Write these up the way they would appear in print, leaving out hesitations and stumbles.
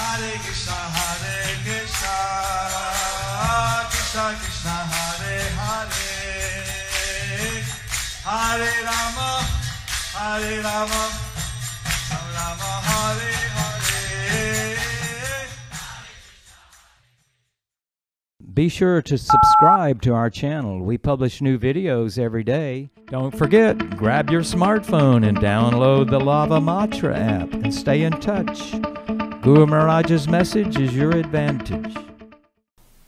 Hare Krishna, Krishna Krishna, Hare Hare, Hare Rama, Rama Rama, Hare Hare. Be sure to subscribe to our channel. We publish new videos every day. Don't forget, grab your smartphone and download the Lava Matra app and stay in touch. Guru Maharaj's message is your advantage.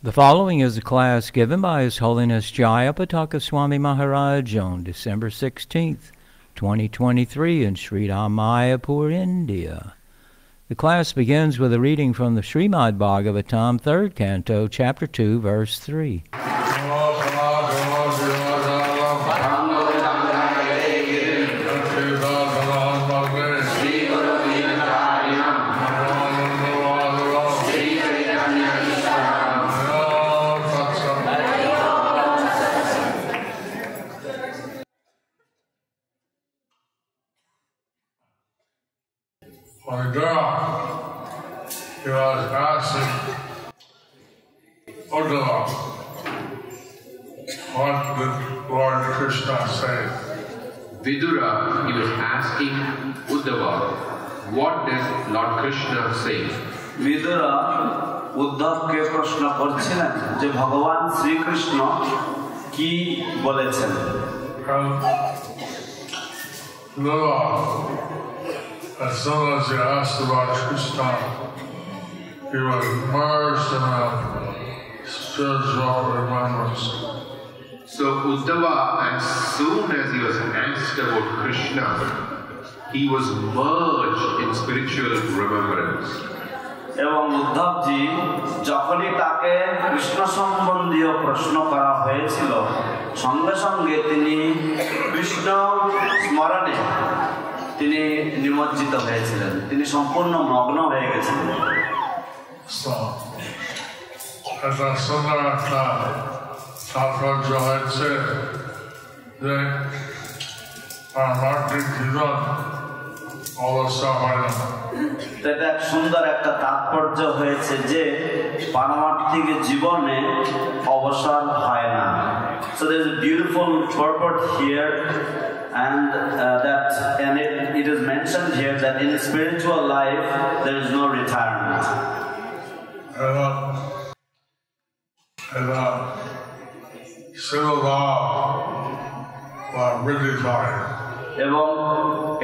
The following is a class given by His Holiness Jayapataka Swami Maharaj on December 16th, 2023 in Sri Mayapur, India. The class begins with a reading from the Srimad Bhagavatam, 3rd Canto, Chapter 2, Verse 3. When the girl, he was asking Uddhava, what did Lord Krishna say? Vidura, he was asking Uddhava, what did Lord Krishna say? Vidura উদ্ধবকে প্রশ্ন করছিলেন যে ভগবান শ্রীকৃষ্ণ কি বলেছেন। As soon as he asked about Krishna, he was immersed in a spiritual remembrance. So Uddhava, as soon as he was asked about Krishna, he was merged in spiritual remembrance. এবং উদ্ধবজি যখনই তাকে কৃষ্ণ সম্বন্ধীয় প্রশ্ন করা হয়েছিল, সঙ্গে সঙ্গে তিনি কৃষ্ণ স্মরণে তিনি নিমজ্জিত হয়েছিলেন, তিনি সম্পূর্ণ মগ্ন হয়ে গেছিলেন। একটা সুন্দর একটা তাৎপর্য হয়েছে যে পারমার্থিক জীবন অবস্থা হয় না। এটা এক সুন্দর একটা তাৎপর্য হয়েছে যে পারমার্থিক জীবনে অবসর হয় না। So there is a beautiful purport here, and it is mentioned here that in spiritual life there is no retirement. এবং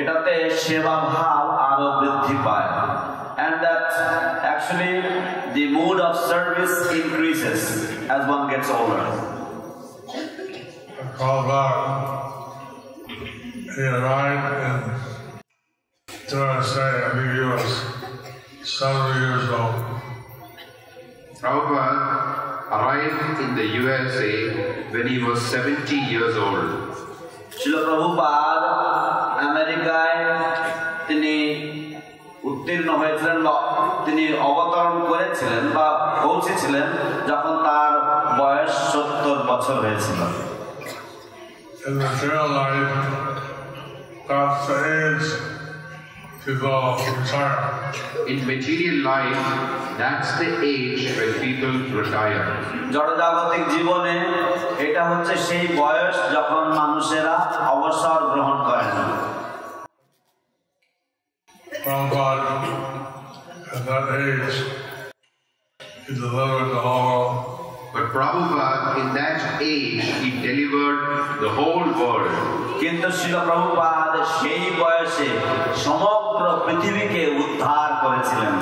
এটাতে সেবা ভাব আরো বৃদ্ধি পায়, and that actually the mood of service increases as one gets older. He arrived in USA, I think he was 70 years old. Prabhupada arrived in the USA when he was 70 years old. Srila Prabhupada আমেরিকায় তিনি উত্তীর্ণ হয়েছিলেন বা তিনি অবতরণ করেছিলেন বা পৌঁছেছিলেন যখন তার বয়স 70 বছর হয়েছিল। In material life, that's the age people retire. In material life, that's the age when people retire. জড়জাগতিক জীবনে এটা হচ্ছে সেই বয়স যখন মানুষেরা অবসর গ্রহণ করেন। Prabhupada, at that age, he delivered the whole world. But Prabhupada, in that age, he delivered the whole world. কিন্তু শ্রীল প্রভুপাদ সেই বয়সে সমগ্র পৃথিবীকে উদ্ধার করেছিলেন।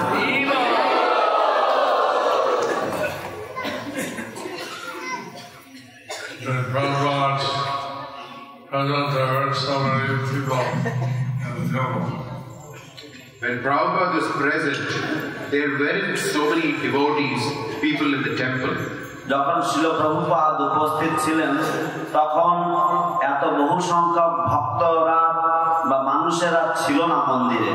Prabhupada's present, there were so many people in the temple. When Prabhupada was present, there weren't so many devotees, people in the temple. যখন শ্রীল প্রভুপাদ উপস্থিত ছিলেন তখন এত বহু সংখ্যক ভক্তরা বা মানুষেরা ছিল না মন্দিরে।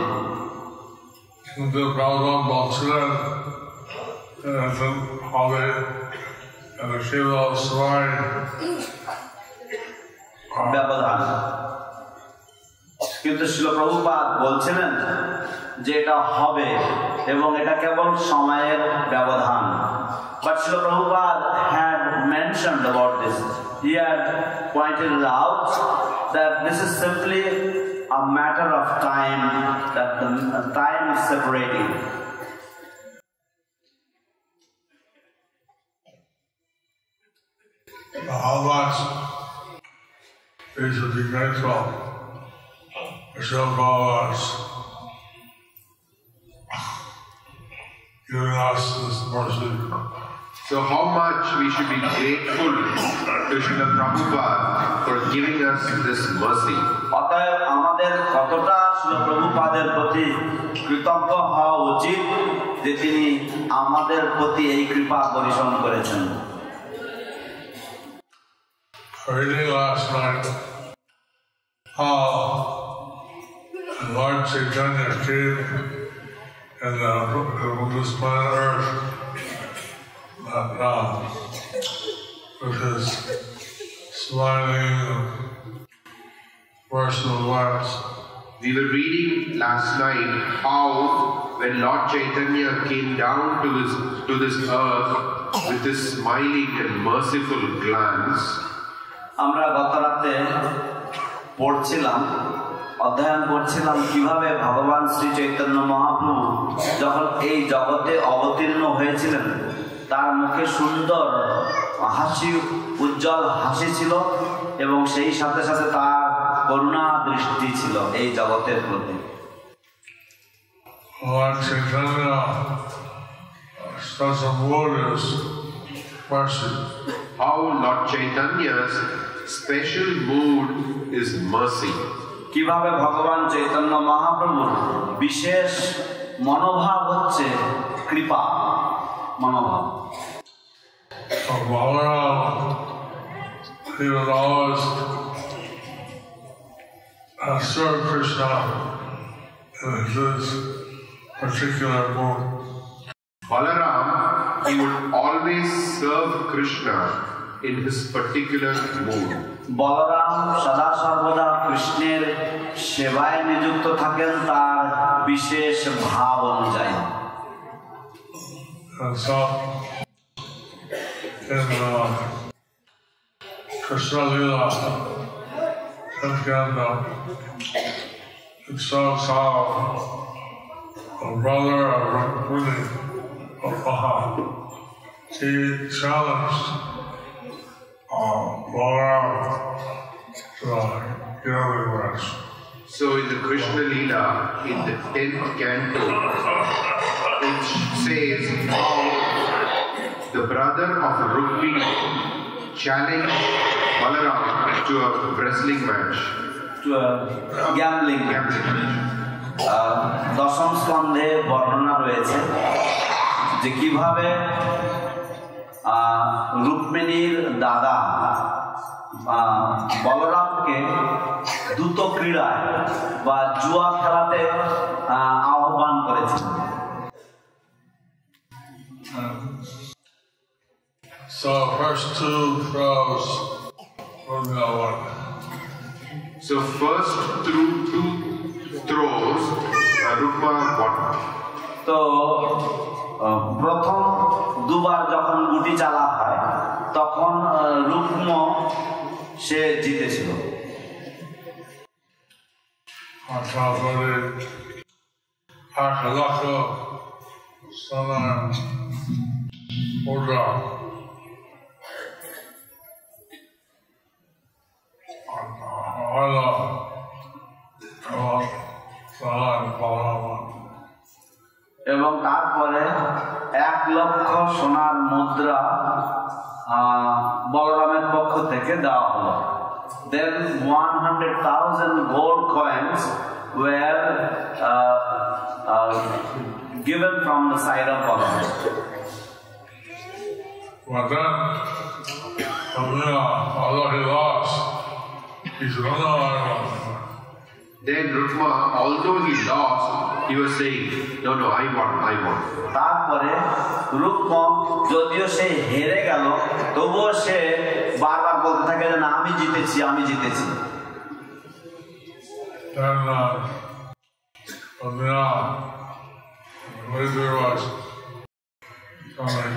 কিন্তু প্রভুপাদ বলছিলেন হবে ব্যবধান, কিন্তু শ্রীল প্রভুপাদ বলছিলেন যে এটা হবে এবং এটা কেবল সময়ের ব্যবধান। But Srila Prabhupada had mentioned about this. He had pointed out that this is simply a matter of time, that the time is separating. How much we should be grateful for Srila Prabhupada's giving us this mercy. So how much we should be grateful to Srila Prabhupada for giving us this mercy. অতএব আমাদের কতটা শ্রীল প্রভুপাদের প্রতি কৃতজ্ঞ হওয়া উচিত যে তিনি আমাদের প্রতি এই কৃপা পরিশোধ করেছেন। Reading last night how Lord Chaitanya came and this planet Earth with his smiling and personal words. We were reading last night how when Lord Chaitanya came down to this earth with his smiling and merciful glance. আমরা গত রাতে অধ্যয়ন করছিলাম কিভাবে ভগবান শ্রী চৈতন্য মহাপ্রভু যখন এই জগতে অবতীর্ণ হয়েছিলেন তার মুখে সুন্দর হাসি, উজ্জ্বল হাসি ছিল এবং সেই সাথে সাথে তার করুণা দৃষ্টি ছিল এই জগতের প্রতি। Lord Chaitanya, such a mood is mercy. How Lord Chaitanya's special mood is mercy. কিভাবে ভগবান চৈতন্য মহাপ্রভুর বিশেষ মনোভাব হচ্ছে কৃপা মনোভাব। He would always serve Krishna in his particular mood. Balaram, he would always serve Krishna in his particular mood. Balaram সদা সর্বদা কৃষ্ণের সেবায় নিযুক্ত থাকেন তার বিশেষ ভাব অনুযায়ী। And so, in Krishna Lila, it shows how a brother of Rukmini, he challenged Balaram to give him rest. So in the Krishna Leela, in the 10th canto, it says how the brother of Rukmini challenged Balaram to a wrestling match. To a gambling match. দশম স্কন্ধে বর্ণনা রয়েছে যে কিভাবে রুক্মিণীর দাদা বলরামকে দ্রুত ক্রীড়ায় বা জুয়া খেলাতে আহ্বান করেছিলেন। So first two throws Rukmini won. So first through two throws, Rukma won. তো প্রথম দুবার যখন গুটি চালা হয় তখন রুক্ম সে জিতেছিল। তারপরে আখলাখো সোনা ওরা এবং তারপরে 1 লক্ষ সোনার মুদ্রা বলরামের পক্ষ থেকে দেওয়া হলো। Then 100,000 gold coins were given from the side of Balaram. Well then, although he lost, he said, "Oh no, I won." Then Rukma, although he lost, he was saying, "No, I won." তারপরে রুক্ম যদিও সে হেরে গেল তবুও সে বারবার বলতে থাকে যে না আমি জিতেছি। Then Later was coming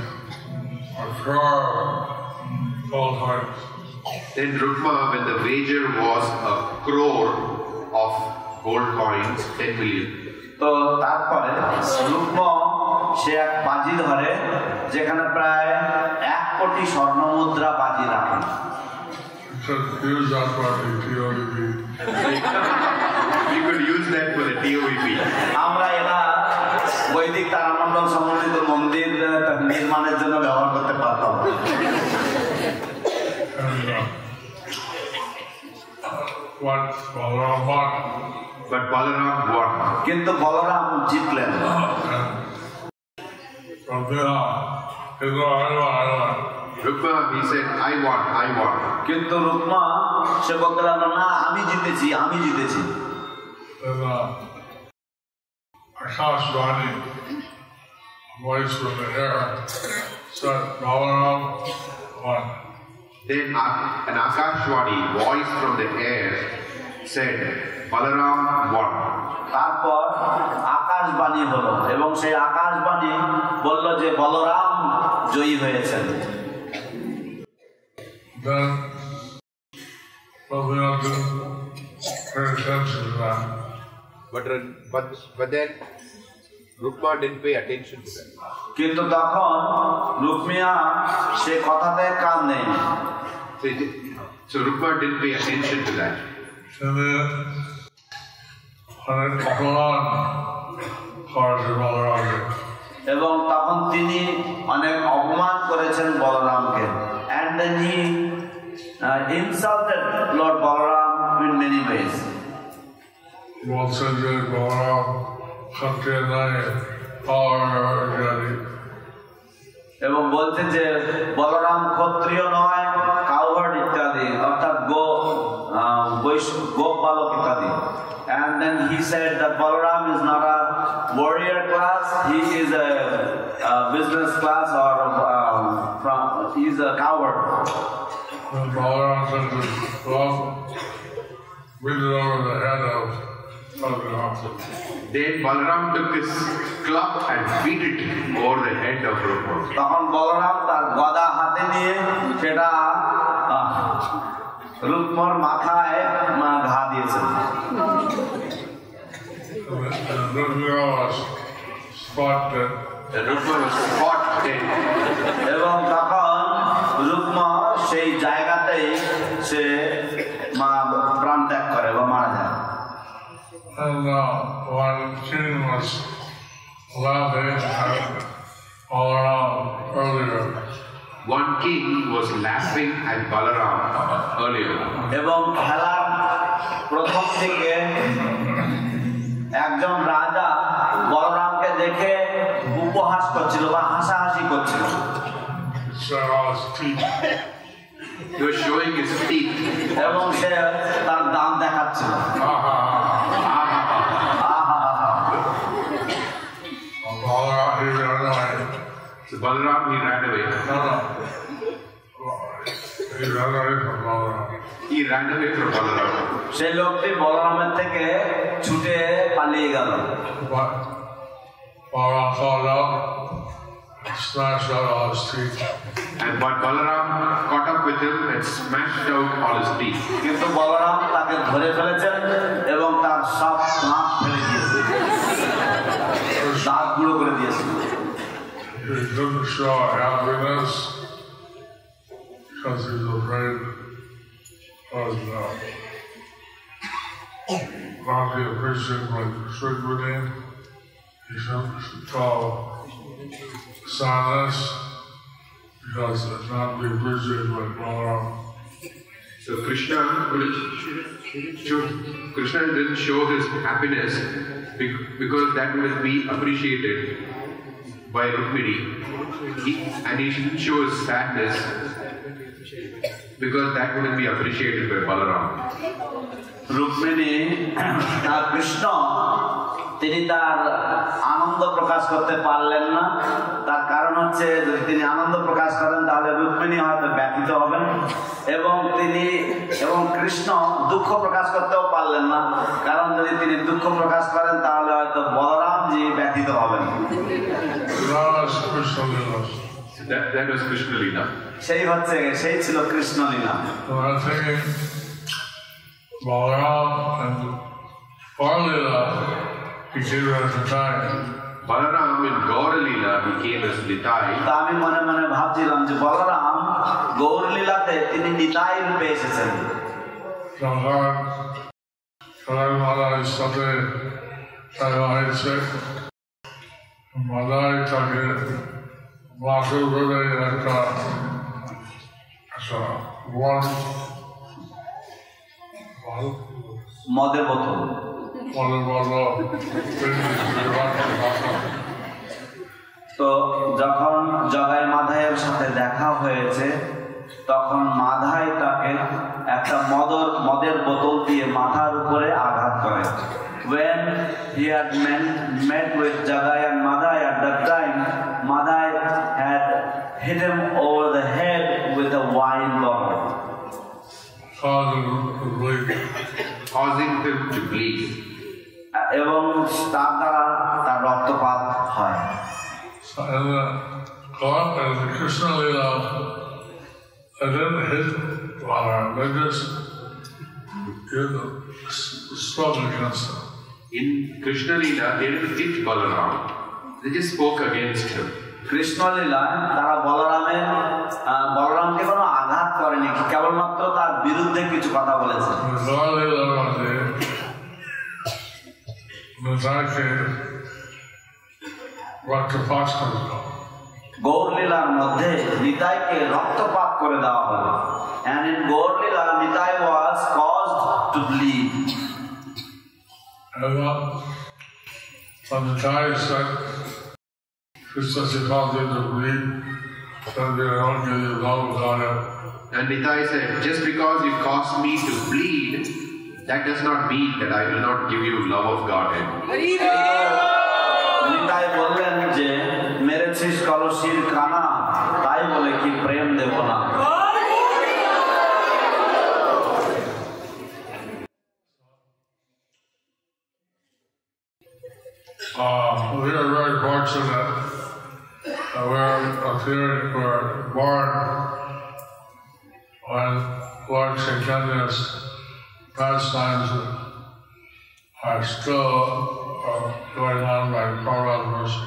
a car full times. Then Rukma, when the wager was a crore of gold coins, 10 million. তো তারপরে রুক্ম সে এক বাজি ধরে যেখানে প্রায় 1 কোটি স্বর্ণ মুদ্রা বাজি রাখে। Use that for the TOEP. You could use that for the TOEP. আমরা এটা বৈদিক তারামণ্ডল সমন্বিত মন্দির নির্মাণের জন্য ব্যবহার করতে পারতাম। And what Balaram won. But Balaram won. কিন্তু বলরাম জিতলেন। From then on, he said, I won. Rukma, he said, I won. কিন্তু রুক্মা সে বলতে লাগলো না আমি জিতেছি আমি জিতেছি। Then Akashvani, voice from the air, said Balaram won. Then an Akashvani voice from the air said, Balaram won. তারপর আকাশবাণী হলো এবং সেই আকাশবাণী বলল যে বলরাম জয়ী হয়েছেন। Then Balaram didn't pay attention to that. But then Rukma didn't pay attention to that. কিন্তু তখন রুক্মিয়া সে কথাতে কান নেই। So Rukma didn't pay attention to that. And then when it gone, Harsh Balaram. এবং তখন তিনি অনেক অপমান করেছেন বলরামকে। And then he insulted Lord Balaram in many ways. Well, said that Balaram Khatriya Nai Power Jadi. এবং বলছে যে বলরাম ক্ষত্রিয় নয় কাউহার্ড ইত্যাদি অর্থাৎ গোপ বালক ইত্যাদি। And then he said that Balaram is not a warrior class, he is a business class or he is a coward. And Balaram said to Bob, beat it over the head of Balaram. Then Balaram took his club and beat it over the head of Rukma. তখন বলরাম তার গদা হাতে নিয়ে সেটা রুক্মর মাথায় ঘা দিয়েছেন। And Rukma was spotted. And Rukma was caught dead. এবং tokon রুক্মা সেই জায়গাতেই সে প্রাণ ত্যাগ করে বা মারা যায়। And one king was laughing at Balaram earlier. One king was laughing at Balaram earlier. এবং খেলার প্রথম দিকে একজন রাজা বলরামকে দেখে উপহাস করছিল বা হাসাহাসি করছিল। He was showing his teeth. এবং সে তার দাঁত দেখাচ্ছিল। Balaram, he ran away. So Balaram, he ran away. No. He ran away from Balaram. He ran away from Balaram. সেই লোকটি বলরামের থেকে ছুটে পালিয়ে গেল। But Balaram called up and smashed out all his teeth. And but Balaram caught up with him and smashed out all his teeth. কিন্তু বলরাম তাকে ধরে ফেলেছেন এবং তার সব দাঁত ফেলে দিয়েছে, দাঁত গুঁড়ো করে দিয়েছে। He didn't show happiness because he was afraid of not be appreciated by Srikmani. He should show sadness because it's not be appreciated by Balaram. So Krishna didn't show his happiness because that will be appreciated by Rukmini, and he shouldn't show his sadness because that wouldn't be appreciated by Balaram. Rukmini আর কৃষ্ণ তিনি তার আনন্দ প্রকাশ করতে পারলেন না। তার কারণ হচ্ছে যদি তিনি আনন্দ প্রকাশ করেন তাহলে রুক্মিণী হয়তো ব্যথিত হবেন, এবং কৃষ্ণ দুঃখ প্রকাশ করতেও পারলেন না, কারণ যদি তিনি দুঃখ প্রকাশ করেন তাহলে হয়তো বলরামজি ব্যথিত হবেন। That's Krishna Lila. So that was Krishna Lila. সেই ছিল কৃষ্ণ লীলা। So I'm thinking Balaram and Balila became at the time. Balaram in Gaur Lila became as Nitai. তা আমি মনে মনে ভাবছিলাম যে বলরাম গৌর লীলাতে তিনি নিতাই রূপে এসেছেন। Maharaj সাথে তারা হয়েছে মাদাই তাকে মাসুর ধরে একটা মদের বোতল তো যখন জগাই মাধাইয়ের সাথে দেখা হয়েছে তখন মাধাই তাকে একটা মদের বোতল দিয়ে মাথার উপরে আঘাত করে। When he had met with Jagai and Madhai at that time, Madhai had hit him over the head with a wine bottle, causing him to bleed. এবং তার দ্বারা তার রক্তপাত হয়। And the Krishna Lila, they didn't hit Balaram, they just spoke against him. In Krishna Lila, they didn't hit Balaram. They just spoke against him. Krishna লীলা তারা বলরামকে কোনো আঘাত করেনি, কেবলমাত্র তার বিরুদ্ধে কিছু কথা বলেছে। গৌর লীলার মধ্যে নিতাইকে রক্তপাত করে দেওয়া হলো। And in Gaur Lila, Nitai was caused to bleed. And when Nitai said, Krishna caused him to bleed, then they don't give you love of God. And Nitai said, just because you caused me to bleed, that does not mean that I will not give you love of Godhead. Nitai বললেন যে মেরেছিস কলসির কানা, তাই বলে কি প্রেম দেব না। We are very fortunate that we're born when Lord Chaitanya's pastimes are still going on by Prabhupada's mercy.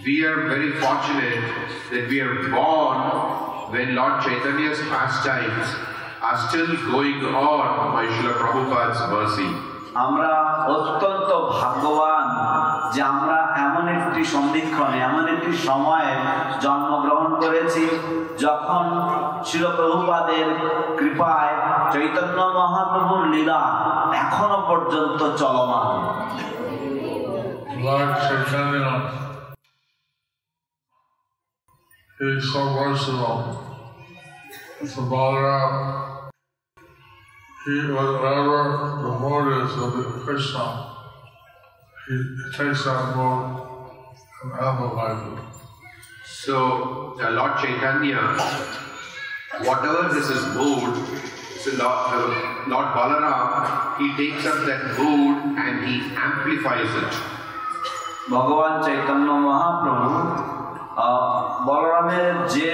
We are very fortunate that we are born when Lord Chaitanya's pastimes are still going on by Srila Prabhupada's mercy. আমরা অত্যন্ত ভাগ্যবান যে আমরা এমন একটি সন্ধিক্ষণে এমন একটি সময়ে জন্মগ্রহণ করেছি যখন শ্রীল প্রভুপাদের কৃপায় চৈতন্য মহাপ্রভুর লীলা এখনো পর্যন্ত চলমান। Lord Chaitanya, he is so versatile. So Balaram, whatever the mode is of the Krishna, he takes that mode and amplifies it. So, Lord Chaitanya, whatever is his mood, so Lord Balaram, he takes up that mood and he amplifies it. ভগবান চৈতন্য মহাপ্রভু বলরামের যে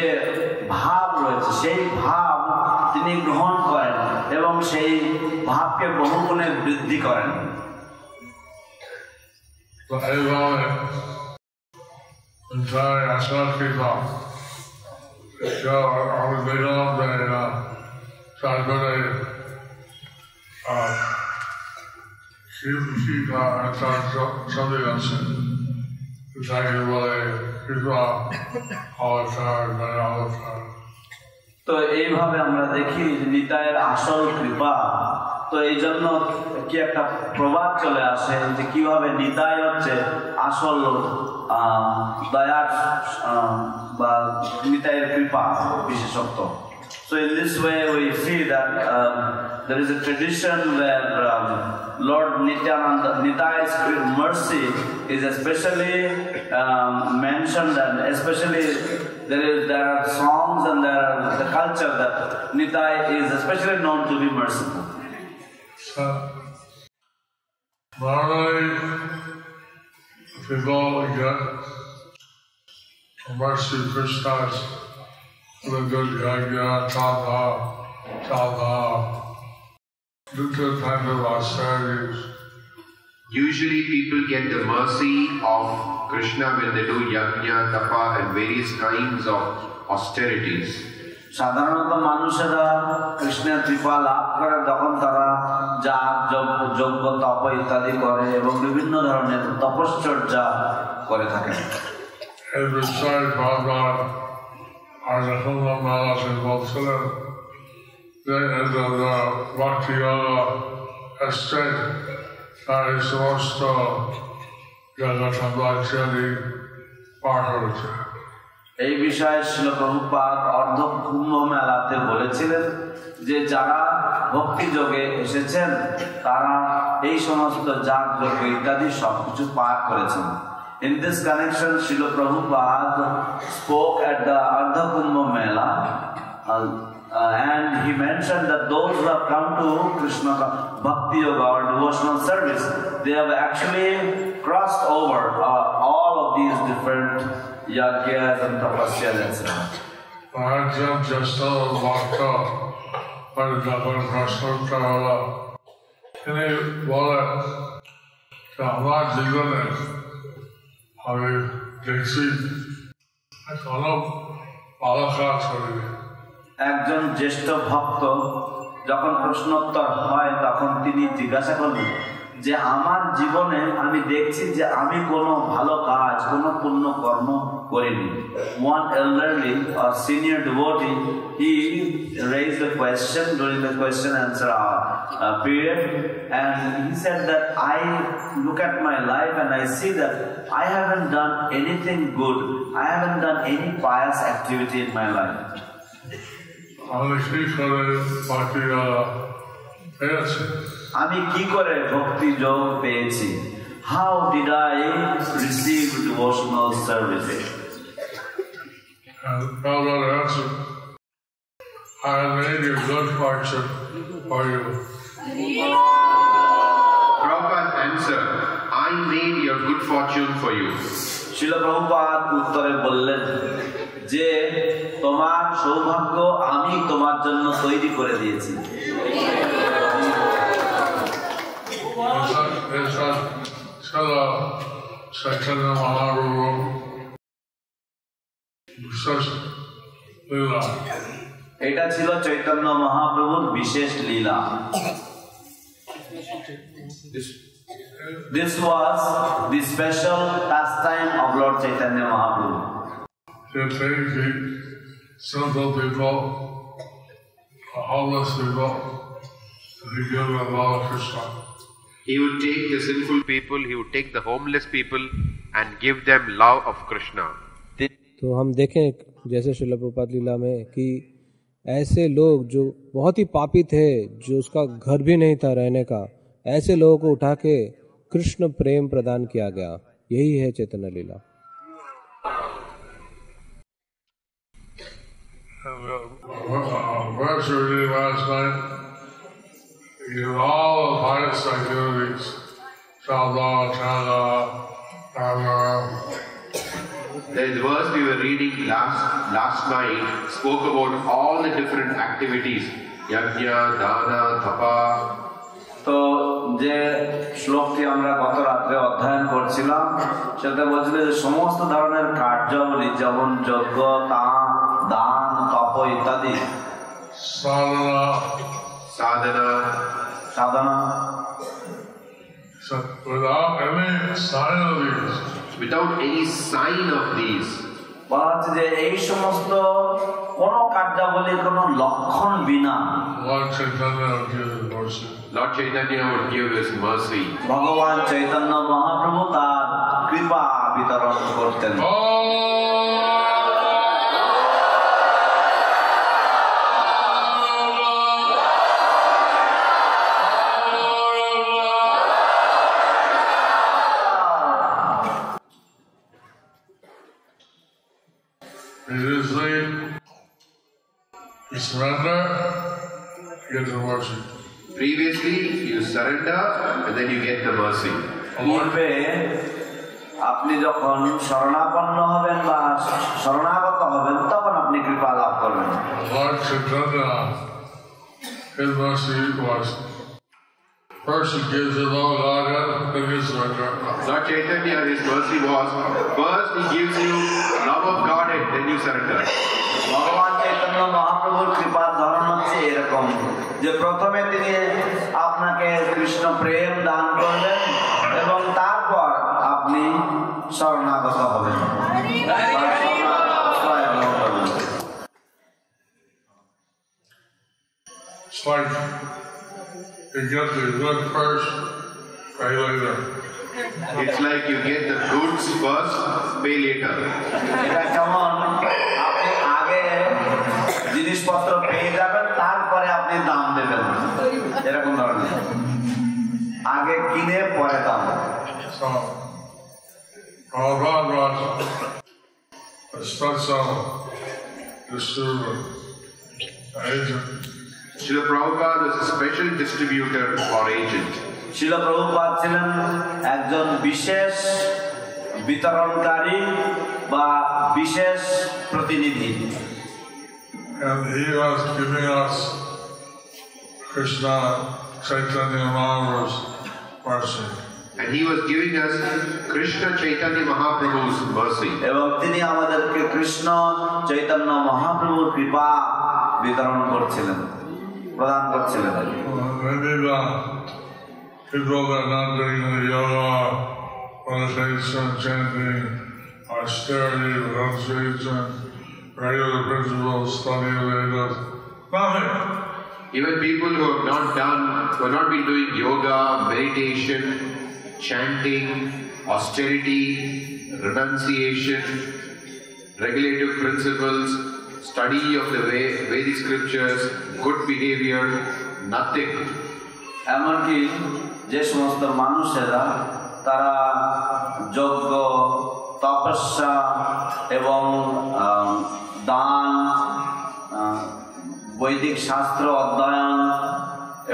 ভাব রয়েছে সেই ভাব তিনি গ্রহণ করেন এবং সেই ভাবকে বহুগুণে বৃদ্ধি করেন। তো এইভাবে আমরা দেখি নিতাইয়ের আসল কৃপা। তো এই জন্য কি একটা প্রবাদ চলে আসে যে কিভাবে নিতাই হচ্ছে আসল দয়ার বা নিতাইয়ের কৃপা বিশেষত্ব। So in this way we see that there is a tradition where Lord Nityananda, Nitai's mercy is especially mentioned, and especially there are songs and there are the culture that Nitai is especially known to be merciful. Normally, people get mercy Krishna's the good yajna, tadha, different kinds of austerities. Usually people get the mercy of Krishna when they do yajna, tapa and various kinds of austerities. সাধারণত মানুষেরা কৃষ্ণের কৃপা লাভ করে যখন তারা যাগ যজ্ঞ তপ ইত্যাদি করে এবং বিভিন্ন ধরনের তপশ্চর্যা করে থাকেন। And besides Bhagavan, our Kumbh Mela is বলছিলেন যে Bhakti Yoga estate তার এই সমস্ত জগৎ পার হয়েছে। এই বিষয়ে শ্রীল প্রভুপাদ অর্ধ কুম্ভ মেলাতে বলেছিলেন যে যারা ভক্তি যোগে এসেছেন তারা এই সমস্ত যাগ যজ্ঞ ইত্যাদি সবকিছু পার করেছেন। In this connection, Srila Prabhupada spoke at the Ardha Kumbh Mela and he mentioned that those who have come to Krishna Bhakti Yoga or devotional service, they have actually crossed over all of these different yagyas and tapasyas, etc. Just walked up by the government Krishna Travala. তিনি বলে যে আমার জীবনে আমি দেখছি কোনো ভালো কাজ করিনি। একজন জ্যেষ্ঠ ভক্ত যখন প্রশ্নোত্তর হয় তখন তিনি জিজ্ঞাসা করলেন যে আমার জীবনে আমি দেখছি যে আমি কোনো ভালো কাজ কোনো পুণ্য কর্ম করিনি। One elderly or senior devotee, he raised a question during the question answer period, and he said that I look at my life and I see that I haven't done anything good, I haven't done any pious activity in my life. আমি কি করে ভক্তি যোগ পেয়েছি? How did I receive devotional services? And Prabhupada answered, I made your good fortune for you. Prabhupada answered, I made your good fortune for you. Srila Prabhupada উত্তরে বললেন যে তোমার সৌভাগ্য আমি তোমার জন্য তৈরি করে দিয়েছি। এটা ছিল চৈতন্য মহাপ্রভুর বিশেষ লীলা। This was the special pastime of Lord Chaitanya Mahaprabhu. To take the simple people, homeless people, and he give them love of Krishna. He would take the sinful people, he would take the homeless people and give them love of Krishna. तो हम देखें जैसे श्रील प्रभुपाद लीला में कि ऐसे लोग जो बहुत ही पापी थे, जो उसका घर भी नहीं था रहने का, ऐसे लोगों को उठा के कृष्ण प्रेम प्रदान किया गया। यही है चैतन्य लीला। Last night, you all the pious activities, Chalda, Chanda, Dharma. The verse we were reading last night spoke about all the different activities, yajna, dana, tapa. তো যে শ্লোকটি আমরা গত রাত্রে অধ্যয়ন করছিলাম সেটা বলছিল যে সমস্ত ধরনের কার্যাবলী যেমন যজ্ঞ, দান, তপ ইত্যাদি, Sadhana. So without any sign of these, বলা হচ্ছে যে এই সমস্ত কোন কার্যাবলীর কোন লক্ষণ বিনা Lord Chaitanya would give his mercy. ভগবান চৈতন্য মহাপ্রভু তার কৃপা বিতরণ করতেন। Previously, you surrender and then you get the mercy. পূর্বে আপনি যখন শরণাপন্ন হবেন বা শরণাগত হবেন তখন আপনি কৃপা লাভ করবেন। Lord Chaitanya, his mercy was first he gives the Lord Radha, then he surrender. Lord Chaitanya, his mercy was first he gives you love of Godhead, then you surrender. ভগবান চৈতন্য মহাপ্রভুর কৃপার ধরন হচ্ছে এরকম যে প্রথমে তিনি আপনাকে কৃষ্ণ প্রেম দান করবেন এবং তারপর আপনি শরণাগত হবেন। It's like you get the good first, pay later. It's like you get the goods first, pay later. এটা কেমন আপনি আগে জিনিসপত্র পেয়ে যাবেন তারপরে আপনি দাম দেবেন, এরকম ধরনের আগে কিনে পরে দাম। So, Prabhupada was a special distributor, agent. Srila Prabhupada was a special distributor or agent. শিল প্রভুপাদ ছিলেন একজন বিশেষ বিতরণকারী বা বিশেষ প্রতিনিধি। And he was giving us Krishna Chaitanya Mahaprabhu's mercy. And he was giving us Krishna Chaitanya Mahaprabhu's mercy. এবং তিনি আমাদেরকে কৃষ্ণ চৈতন্য মহাপ্রভুর কৃপা বিতরণ করছিলেন, প্রদান করছিলেন। Maybe the people that are not doing the yoga, meditation, chanting, austerity, renunciation, regular principles, study of Vedas, nothing. Even people who have not been doing yoga, meditation, chanting, austerity, renunciation, regulative principles, study of the Vedic scriptures, good behavior, nothing. এমনকি যে সমস্ত মানুষেরা তারা যজ্ঞ, তপস্যা এবং দান, বৈদিক শাস্ত্র অধ্যয়ন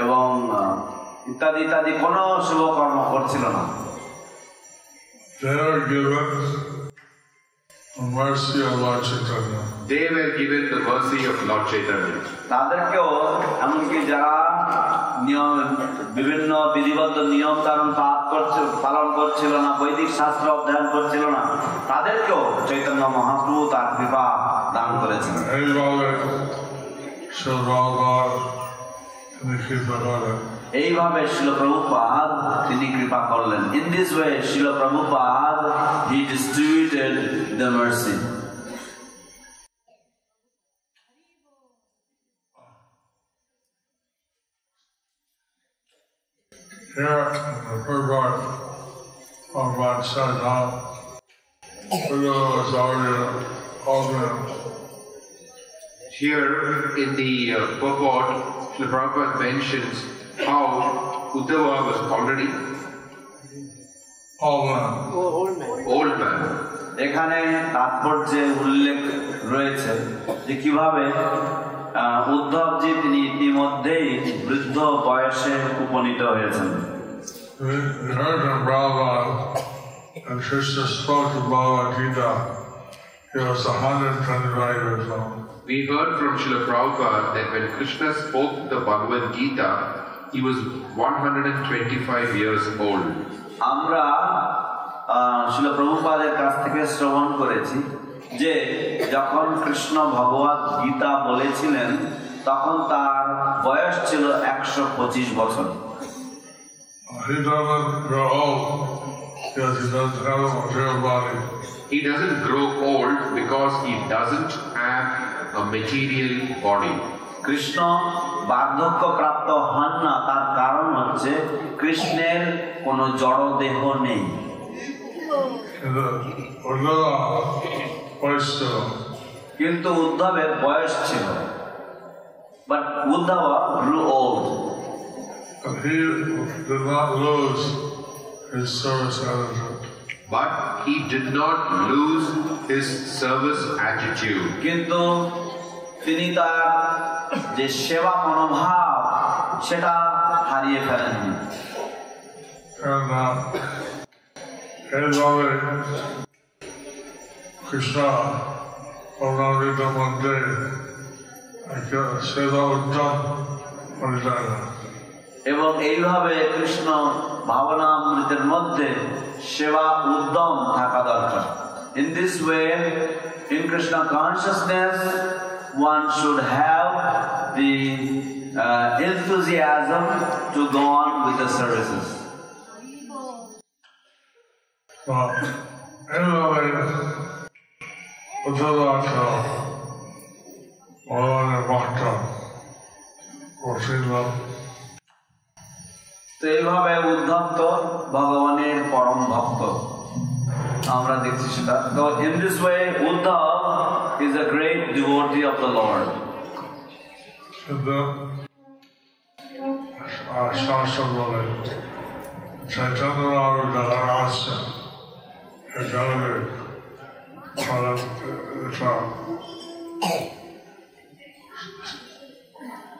এবং ইত্যাদি ইত্যাদি কোনো শুভকর্ম করছিল না। They were given the mercy of Lord Chaitanya. They were given the mercy of Lord Chaitanya. তাদেরকেও এমনকি যারা বিভিন্ন বিধিবদ্ধ নিয়ম কানুন পালন করছিল না, বৈদিক শাস্ত্র অধ্যয়ন করছিল না, তাদেরকেও চৈতন্য মহাপ্রভু তার কৃপা দান করেছিলেন। এইভাবে শিল প্রভুপাদ তিনি কৃপা করলেন। In this way Srila Prabhupada he distributed the mercy. Here in the Purbat, Prabhupada said how Buddha was already open. Here in the purport, Srila Prabhupada mentions how Uddhava was already old man. এখানে তাৎপর্যে উল্লেখ রয়েছে যে কিভাবে উদ্ধবজি তিনি ইতিমধ্যেই বৃদ্ধ বয়সে উপনীত হয়েছেন। And Krishna spoke to Bhagavad Gita. He was 125 years old. We heard from Srila Prabhupada that when Krishna spoke the Bhagavad Gita, he was 125 years old. আমরা শিল প্রভুপাদের কাছ থেকে শ্রবণ করেছি যে যখন কৃষ্ণ ভগবত গীতা বলেছিলেন তখন তার বয়স ছিল 125 বছর। He doesn't grow old because he doesn't have a material body. He doesn't grow old because he doesn't have a material body. Krishna বার্ধক্য প্রাপ্ত হন না, তার কারণ হচ্ছে কৃষ্ণের কোনো জড় দেহ নেই। কিন্তু উদ্ধবের বয়স ছিল, but Uddhav grew old. He did not lose his service attitude. But he did not lose his service attitude. কিন্তু তিনি তার যে সেবা মনোভাব সেটা হারিয়ে ফেলেননি। And Krishna Purnamrita Monday, Seva Uddam Haridana. এবং এইভাবে কৃষ্ণ ভাবনামৃতের মধ্যে সেবা উদ্যম থাকা দরকার। In this way, in Krishna consciousness, one should have the enthusiasm to go on with the services. Anyway, Uddhavata, Bhagavana Bhakta, Vasila. তো এইভাবে উদ্ধত ভগবানের পরম ভক্ত আমরা দেখছি সেটা। তো in this way, Uddhav is a great devotee of the Lord. Shastra bole, Chaitanya Mahaprabhu Dalarasya, Hidayat,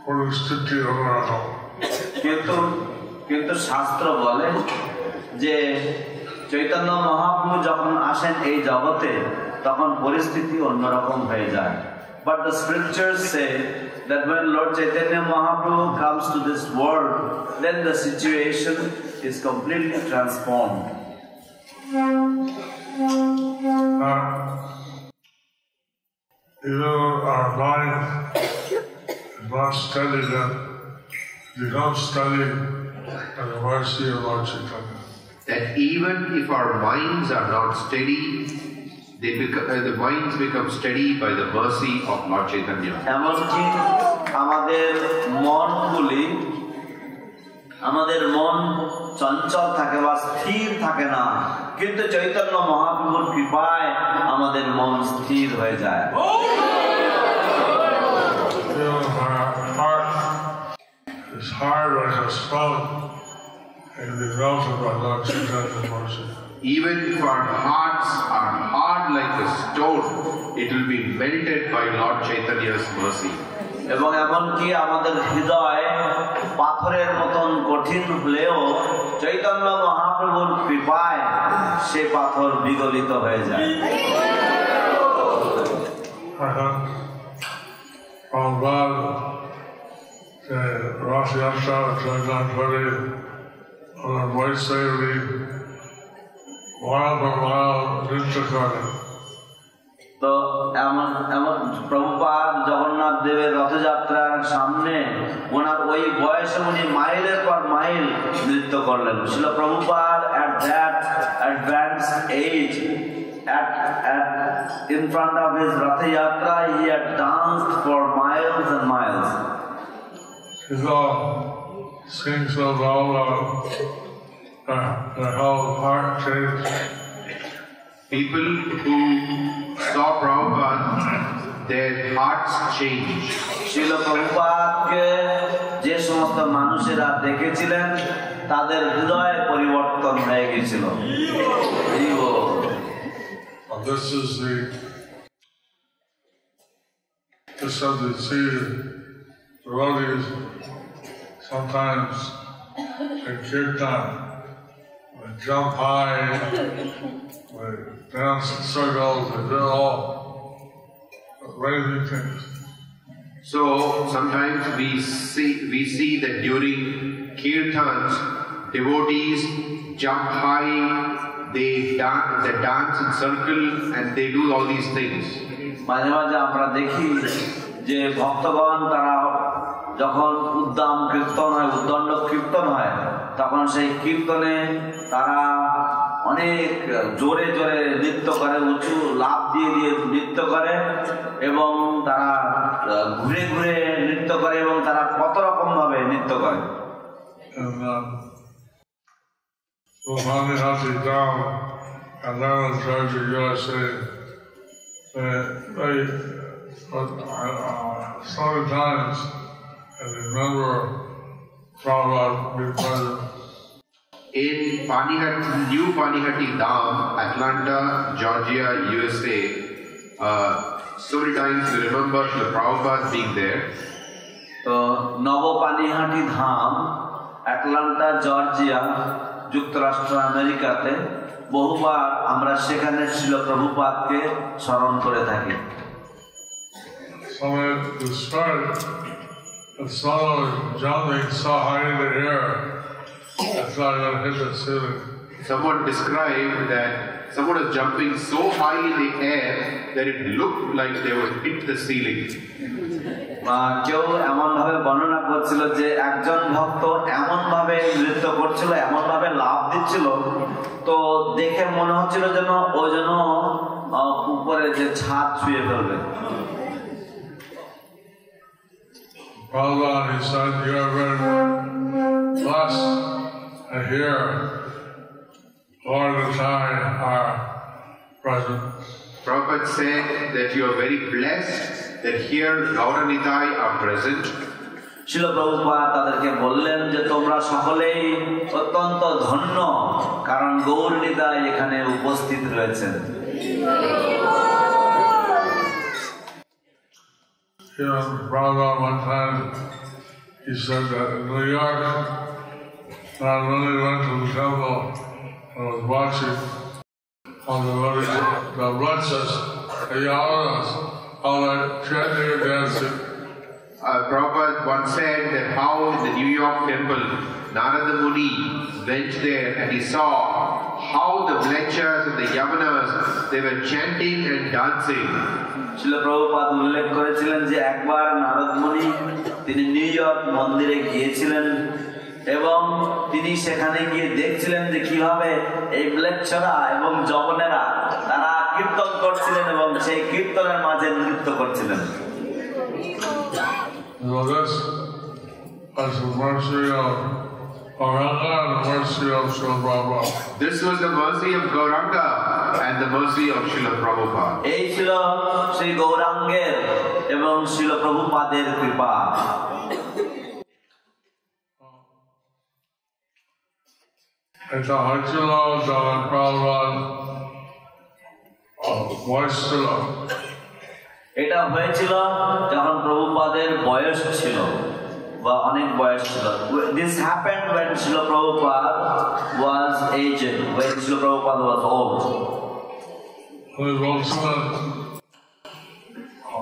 পরিস্থিতি অন্যরকম। কিন্তু শাস্ত্র বলে যে চৈতন্য মহাপ্রভু যখন আসেন এই জগতে তখন পরিস্থিতি অন্যরকম হয়ে যায়। But the scriptures say that when Lord Chaitanya Mahaprabhu comes to this world, then the situation is completely transformed. Even our mind is not steady, then becomes steady by the mercy of Lord Chaitanya. That even if our minds are not steady, the minds become steady by the mercy of Lord Chaitanya. এমনকি আমাদের মন চঞ্চল থাকে বা স্থির থাকে না, কিন্তু চৈতন্য মহাপ্রভুর কৃপায় আমাদের মন স্থির হয়ে যায়। It's hard like a stone and be melted by Lord Chaitanya's mercy. Even if our hearts are hard like a stone, it will be melted by Lord Chaitanya's mercy. এবং এমনকি আমাদের হৃদয় পাথরের মতন কঠিন হলেও চৈতন্য মহাপ্রভুর কৃপায় সে পাথর বিগলিত হয়ে যায়। তো এমন প্রভুপাদ জগন্নাথ দেবের রথযাত্রার সামনে ওনার ওই বয়সে উনি মাইলের পর মাইল নৃত্য করলেন। ছিল Prabhupada at that advanced age, in front of his Ratha Yatra, he had danced for miles and miles. Sings of all the whole heart changed. People who saw Prabhupada, their hearts changed. শিল প্রভুপাদকে যে সমস্ত মানুষেরা দেখেছিলেন তাদের হৃদয় পরিবর্তন হয়ে গিয়েছিল। This is the devotees sometimes in kirtan, they jump high, they dance in circles, they do all amazing things. So sometimes we see that during kirtans, devotees jump high, they dance in circles, and they do all these things. মাঝে মাঝে আমরা দেখি যে ভক্তগণ তারা যখন উদ্দাম কীর্তন হয়, উদ্দণ্ড কীর্তন হয়, তখন সেই কীর্তনে তারা অনেক জোরে জোরে নৃত্য করে, উঁচু লাফ দিয়ে দিয়ে নৃত্য করে এবং তারা ঘুরে ঘুরে নৃত্য করে এবং তারা কত রকম ভাবে নৃত্য করে। Atlanta, Georgia, USA. So many times I remember Prabhupada being present. In New Panihati Dham, Atlanta, Georgia, USA, so many times we remember the Prabhupada being there. তো নব পানিহাটি ধাম, অ্যাটলান্টা, জর্জিয়া, যুক্তরাষ্ট্র আমেরিকাতে বহুবার আমরা সেখানে শিল প্রভুপাদকে স্মরণ করে থাকি। somebody described that someone was jumping so high in the air, it's not going to hit the ceiling. Someone described that someone was jumping so high in the air that it looked like they would hit the ceiling. কেউ এমন ভাবে বর্ণনা করছিল যে একজন ভক্ত এমন ভাবে নৃত্য করছিল, এমন ভাবে লাফ দিচ্ছিল, তো দেখে মনে হচ্ছিল যেন ওই জন্য উপরে যে ছাদ ছুঁয়ে ফেলবে। Prabhupada, he said, you are very blessed to hear Lord Nitai are present. Prabhupada said that you are very blessed that here Gaura Nitai are present. শিল প্রভুপাদ তাদেরকে বললেন যে তোমরা সকলেই অত্যন্ত ধন্য, কারণ গৌর নিতাই এখানে উপস্থিত রয়েছেন। Prabhupada one time he said that in New York, I really went to the temple and was watching all the Vrachas, the Yavanas, all that chanting and dancing. Prabhupada once said that how in the New York temple, Narada Muni went there and he saw how the Mlecchas and the Yavanas, they were chanting and dancing. শিল প্রভুপাদ উল্লেখ করেছিলেন যে একবার নারদ মুনি তিনি new York মন্দিরে গিয়েছিলেন এবং তিনি সেখানে গিয়ে দেখছিলেন যে কিভাবে এই ম্লেচ্ছরা এবং যবনেরা তারা কীর্তন করছিলেন এবং সেই কীর্তনের মাঝে নৃত্য করছিলেন। This was the mercy of Gauranga and the mercy of Srila Prabhupada. এই ছিল শ্রী গৌরাঙ্গের এবং শিল প্রভুপাদের কৃপা। It's a Hachila Dhamma Prabhupada voice to them. এটা হয়েছিল যখন প্রভুপাদের বয়স ছিল বা অনেক বয়স ছিল। This happened when Srila Prabhupada was aged, when Srila Prabhupada was old. He wrote to them,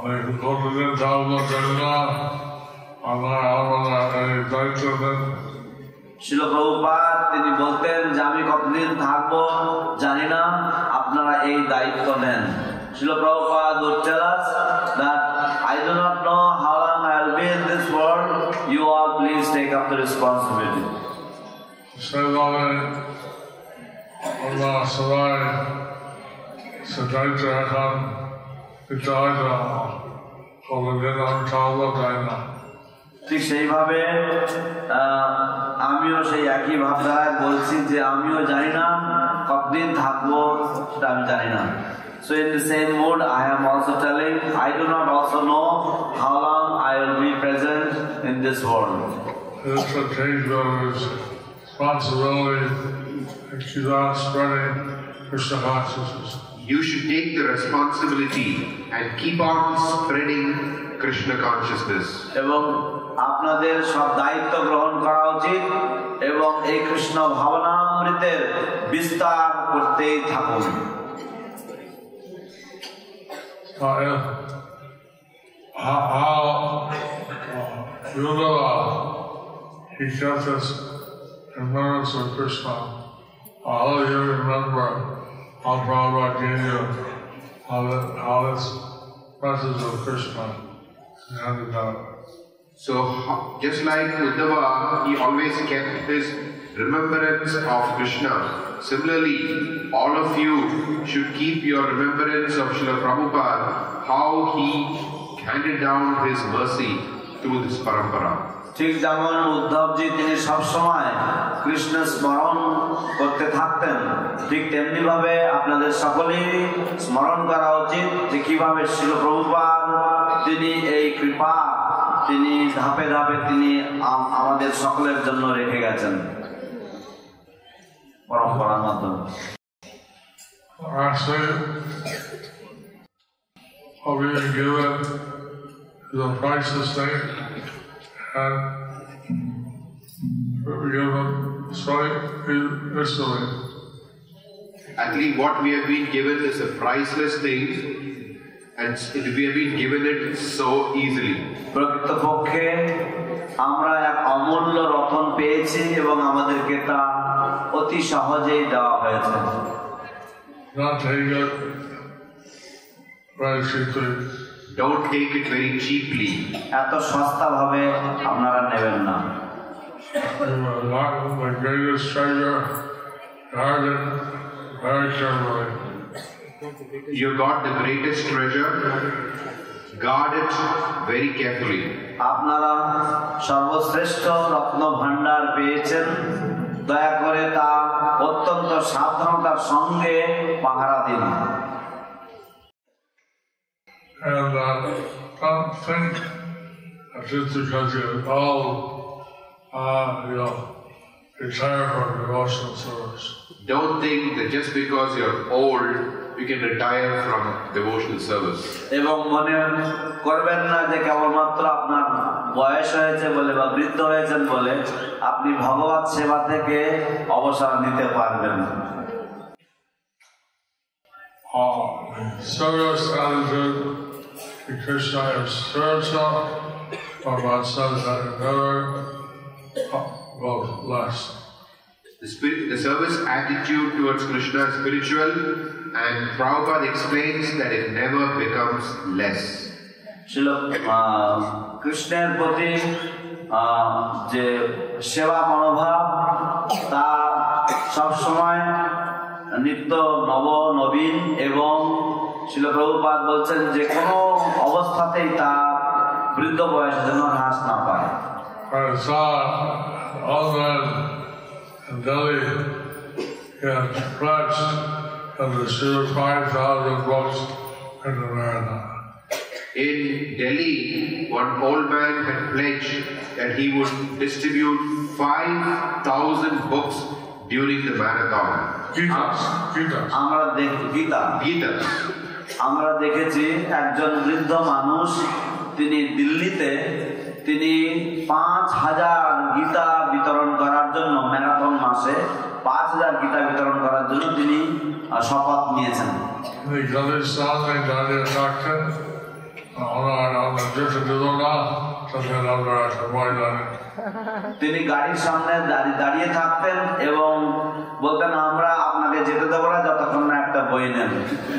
they go to the Dhamma Dhamma, and I have any dates of them. শিল প্রভুপাদ তিনি বলতেন যে আমি কতদিন থাকবো জানি না, আপনারা এই দায়িত্ব নেন। শিল Prabhupada would tell us that I do not know how long I will be in this world, you all please take up the responsibility. Say Allah Sarai Sadaita Akan Itaida Koladinam Tala Daina. ঠিক সেইভাবে আমিও সেই একই ভাবনায় বলছি যে আমিও জানি না কতদিন থাকবো, সেটা আমি জানি না। So in the same mood, I am also telling, I do not also know how long I will be present in this world. It's a change of his responsibility and keep on spreading Krishna consciousness. You should take the responsibility and keep on spreading Krishna consciousness. এবং আপনাদের সব দায়িত্ব গ্রহণ করা উচিত এবং এই কৃষ্ণ ভাবনামৃতের বিস্তার করতেই থাকুন। He kept us in remembrance of Krishna. All of you remember how Prabhupada gave you how this message of Krishna is handed down. So just like Uddhava, he always kept his remembrance of Krishna. Similarly, all of you should keep your remembrance of Srila Prabhupada, how he handed down his mercy through this parampara. ঠিক যেমন উদ্ধবজি তিনি সবসময় কৃষ্ণ স্মরণ করতে থাকতেন, ঠিক তেমনি ভাবে আপনাদের সকলেই স্মরণ করা উচিত যে কিভাবে শিল প্রভুপাদ তিনি এই কৃপা তিনি ধাপে ধাপে তিনি আমাদের সকলের জন্য রেখে গেছেন পরম্পরার মাধ্যমে। And we give them straight history. Actually, what we have been given is a priceless thing, and we have been given it so easily. প্রকৃতপক্ষে আমরা এক অমূল্য রতন পেয়েছি এবং আমাদেরকে তা অতি সহজেই দেওয়া হয়েছে। Not take it very cheaply. Don't take it very cheaply. এত সস্তা ভাবে আপনারা নেবেন না। The greatest treasure, guard it very carefully. You got the greatest treasure. Guard it very carefully. আপনারা সর্বশ্রেষ্ঠ রত্ন ভান্ডার পেয়েছেন, দয়া করে তা অত্যন্ত সাবধানতার সঙ্গে পাহারা দিন। And don't think that just because you're old, you'll retire from devotional service. Don't think that just because you're old, you can retire from devotional service. এবং মনে করবেন না যে কেবলমাত্র আপনার বয়স হয়েছে বলে বা বৃদ্ধ হয়েছেন বলে আপনি ভগবত সেবা থেকে অবসর নিতে পারবেন। Service attitude to Krishna is spiritual, or one says that another, both less. The service attitude towards Krishna is spiritual, and Prabhupada explains that it never becomes less. কৃষ্ণের প্রতি যে সেবা মনোভাব তা সবসময় নিত্য নব নবীন, এবং শিল প্রভুপাদ বলছেন যে কোনো অবস্থাতেই তা বৃদ্ধ বয়সে যেন হ্রাস না পায়। In Delhi, he had pledged to distribute 5,000 books in the marathon. In Delhi, one old man had pledged that he would distribute 5,000 books during the marathon. আমরা দেখেছি একজন বৃদ্ধ মানুষ, তিনি দিল্লিতে তিনি 5,000 গীতা বিতরণ করার জন্য, ম্যারাথন মাসে 5,000 গীতা বিতরণ করার জন্য তিনি শপথ নিয়েছেন। তিনি গাড়ির সামনে দাঁড়িয়ে থাকতেন এবং বলতেন, আমরা আপনাকে যেতে দেবো না যতক্ষণ না একটা বই নেন।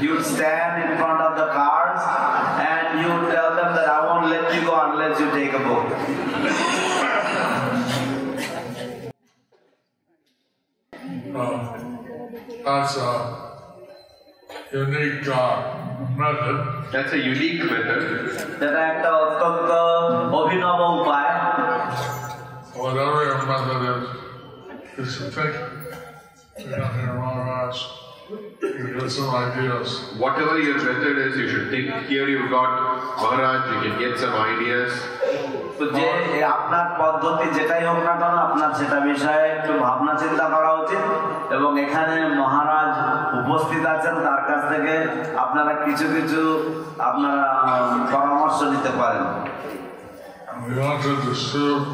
You would stand in front of the cars and you would tell them that I won't let you go unless you take a book. That's a unique method. That's a unique method. এটা একটা অত্যন্ত অভিনব উপায়। Whatever your method is to think, you're not here Maharaj, you get some ideas. Whatever your method is, you should think, here you've got Maharaj, you can get some ideas. তো যে আপনার পদ্ধতি যেটাই হোক না কেন, আপনার সেটা বিষয়ে একটু ভাবনা চিন্তা করা উচিত, এবং এখানে মহারাজ উপস্থিত আছেন, তার কাছ থেকে আপনারা কিছু কিছু আপনারা পরামর্শ নিতে পারেন। We want to distribute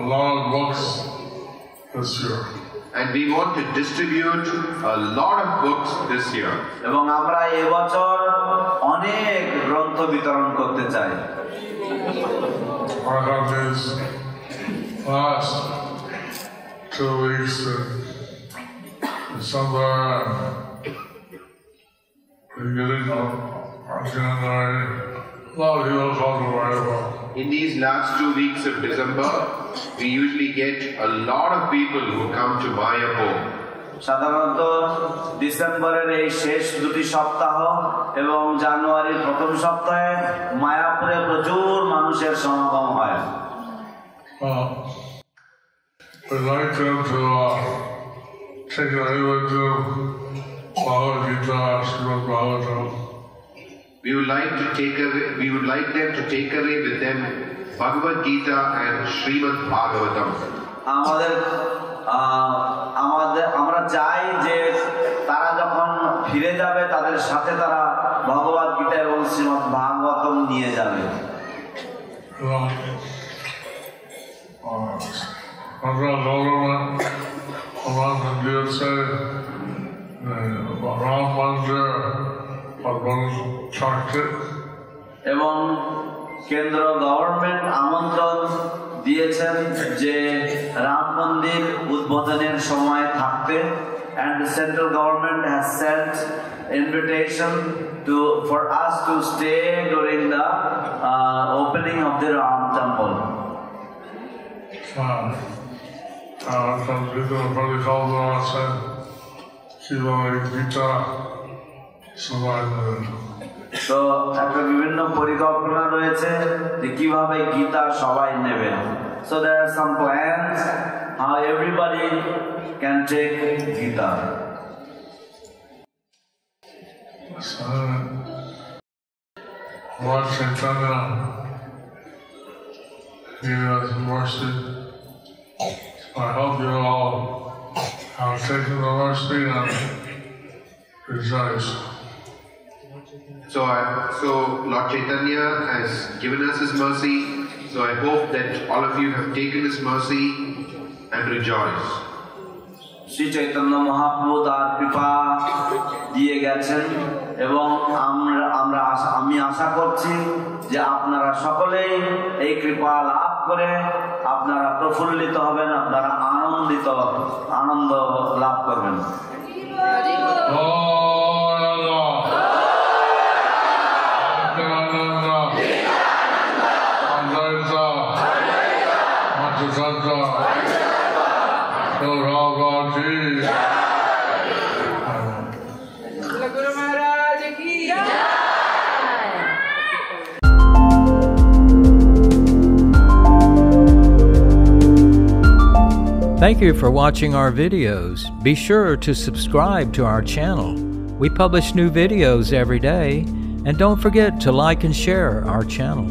a lot of books this year. And we want to distribute a lot of books this year. এবং আমরা এবছর অনেক গ্রন্থ বিতরণ করতে চাই। I have these last 2 weeks in December and beginning of January. A lot of people come to Mayapur. In these last 2 weeks of December, we usually get a lot of people who come to Mayapur. সাধারণত ডিসেম্বরের এই শেষ দুটি সপ্তাহ এবং জানুয়ারির প্রথম সপ্তাহে মায়াপুরে প্রচুর মানুষের সমাগম হয়। We'd like them to take it away with them, Bhagavad Gita, Srimad Bhagavatam. We would like them to take away with them Bhagavad Gita and Srimad Bhagavatam. আমরা চাই যে তারা যখন ফিরে যাবে তাদের সাথে তারা ভগবদ গীতা এবং শ্রীমদ ভাগবতম নিয়ে যাবে। Ram Mandir, Church এবং কেন্দ্র গভর্নমেন্ট আমন্ত্রণ দিয়েছেন যে রাম মন্দির উদ্বোধনের সময় থাকতে, and the central government has sent invitation for us to stay during the opening of the Ram temple. তো একটা বিভিন্ন পরিকল্পনা রয়েছে যে কিভাবে গীতা সবাই নেবেন। So there are some plans how everybody can take Gita. Lord Chaitanya gave us mercy. I hope you all have taken the mercy and rejoice. So Lord Chaitanya has given us His mercy. So I hope that all of you have taken His mercy and rejoice. Shri Chaitanya Mahaprabhu তার কৃপা দিয়ে গেছেন এবং আমি আশা করছি যে আপনারা সকলেই এই কৃপা লাভ করে আপনারা প্রফুল্লিত হবেন, আপনারা আনন্দ লাভ করবেন। Thank you for watching our videos. Be sure to subscribe to our channel. We publish new videos every day, and don't forget to like and share our channel.